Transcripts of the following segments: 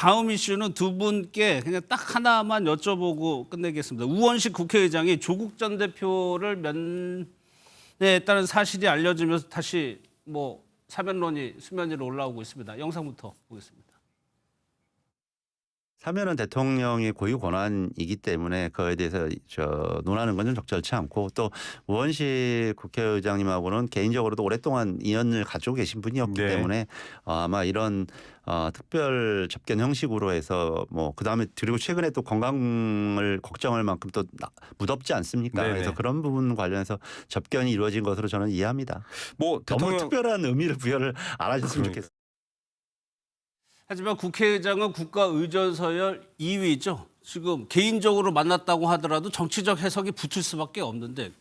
다음 이슈는 두 분께 그냥 딱 하나만 여쭤보고 끝내겠습니다. 우원식 국회의장이 조국 전 대표를 면회했다는 사실이 알려지면서 다시 뭐 사면론이 수면 위로 올라오고 있습니다. 영상부터 보겠습니다. 사면은 대통령의 고유 권한이기 때문에 그에 대해서 논하는 건 좀 적절치 않고, 또 우원식 국회의장님하고는 개인적으로도 오랫동안 인연을 가지고 계신 분이었기 네. 때문에 아마 이런 특별 접견 형식으로 해서 뭐 그다음에 그리고 최근에 또 건강을 걱정할 만큼 또 무덥지 않습니까? 네네. 그래서 그런 부분 관련해서 접견이 이루어진 것으로 저는 이해합니다. 뭐 너무 대통령 특별한 의미를 부여를 안 하셨으면 좋겠어요. 하지만 국회의장은 국가의전서열 2위죠. 지금 개인적으로 만났다고 하더라도 정치적 해석이 붙을 수밖에 없는데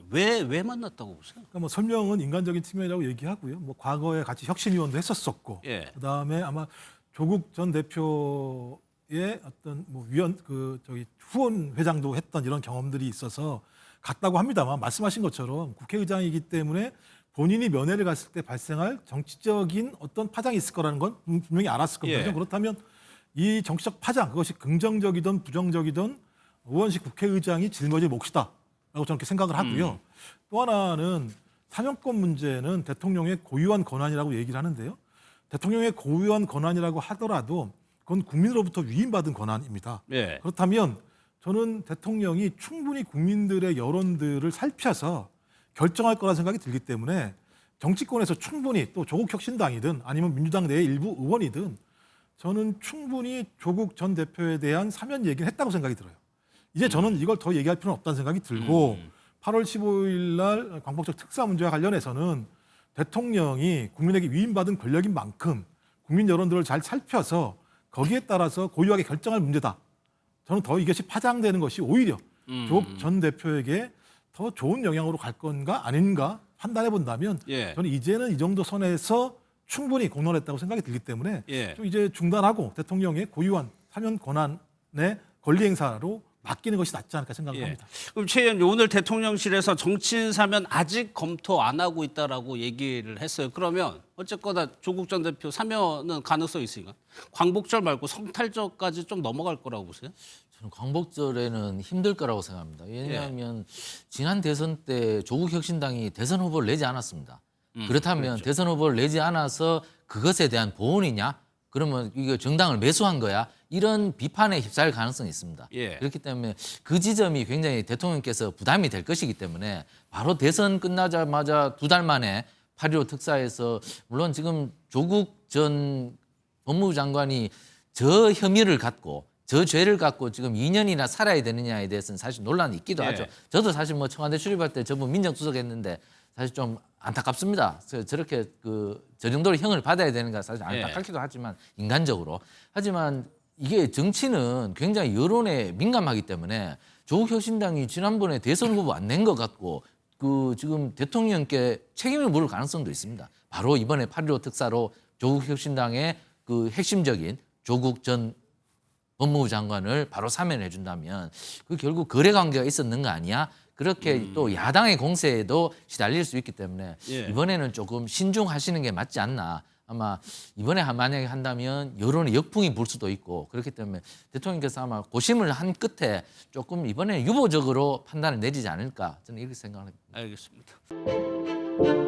왜 만났다고 보세요? 그러니까 뭐 설명은 인간적인 측면이라고 얘기하고요. 뭐 과거에 같이 혁신위원도 했었었고, 예. 그다음에 아마 조국 전 대표의 어떤 뭐 후원 회장도 했던 이런 경험들이 있어서 같다고 합니다만, 말씀하신 것처럼 국회의장이기 때문에 본인이 면회를 갔을 때 발생할 정치적인 어떤 파장이 있을 거라는 건 분명히 알았을 겁니다. 예. 그렇다면 이 정치적 파장, 그것이 긍정적이든 부정적이든 우원식 국회의장이 짊어질 몫이다라고 저는 그렇게 생각을 하고요. 또 하나는 사면권 문제는 대통령의 고유한 권한이라고 얘기를 하는데요. 대통령의 고유한 권한이라고 하더라도 그건 국민으로부터 위임받은 권한입니다. 예. 그렇다면 저는 대통령이 충분히 국민들의 여론들을 살펴서 결정할 거라는 생각이 들기 때문에 정치권에서 충분히, 또 조국 혁신당이든 아니면 민주당 내의 일부 의원이든 저는 충분히 조국 전 대표에 대한 사면 얘기를 했다고 생각이 들어요. 이제 저는 이걸 더 얘기할 필요는 없다는 생각이 들고 8월 15일 날 광복절 특사 문제와 관련해서는 대통령이 국민에게 위임받은 권력인 만큼 국민 여론들을 잘 살펴서 거기에 따라서 고유하게 결정할 문제다. 저는 더 이것이 파장되는 것이 오히려 조국 전 대표에게 더 좋은 영향으로 갈 건가 아닌가 판단해 본다면 예. 저는 이제는 이 정도 선에서 충분히 공론했다고 생각이 들기 때문에 예. 좀 이제 중단하고 대통령의 고유한 사면 권한의 권리 행사로 맡기는 것이 낫지 않을까 생각을 예. 합니다. 그럼 최 의원님, 오늘 대통령실에서 정치인 사면 아직 검토 안 하고 있다라고 얘기를 했어요. 그러면 어쨌거나 조국 전 대표 사면은 가능성이 있으니까 광복절 말고 성탈절까지 좀 넘어갈 거라고 보세요? 저는 광복절에는 힘들 거라고 생각합니다. 왜냐하면 지난 대선 때 조국 혁신당이 대선 후보를 내지 않았습니다. 그렇다면 그렇죠. 대선 후보를 내지 않아서 그것에 대한 보훈이냐? 그러면 이거 정당을 매수한 거야? 이런 비판에 휩싸일 가능성이 있습니다. 예. 그렇기 때문에 그 지점이 굉장히 대통령께서 부담이 될 것이기 때문에 바로 대선 끝나자마자 2달 만에 8.15 특사에서 물론 지금 조국 전 법무부 장관이 저 혐의를 갖고 저 죄를 갖고 지금 2년이나 살아야 되느냐에 대해서는 사실 논란이 있기도 예. 하죠. 저도 사실 뭐 청와대 출입할 때 저분 민정수석했는데 사실 좀 안타깝습니다. 저렇게 저 정도로 형을 받아야 되는가 사실 안타깝기도 하지만 인간적으로. 하지만 이게 정치는 굉장히 여론에 민감하기 때문에 조국 혁신당이 지난번에 대선 후보 안 낸 것 같고 지금 대통령께 책임을 물을 가능성도 있습니다. 바로 이번에 8.15 특사로 조국 혁신당의 핵심적인 조국 전 법무부 장관을 바로 사면해 준다면 그 결국 거래 관계가 있었는 거 아니야? 그렇게 또 야당의 공세에도 시달릴 수 있기 때문에 예. 이번에는 조금 신중하시는 게 맞지 않나. 아마 이번에 만약에 한다면 여론의 역풍이 불 수도 있고 그렇기 때문에 대통령께서 아마 고심을 한 끝에 조금 이번에 유보적으로 판단을 내리지 않을까 저는 이렇게 생각합니다. 알겠습니다.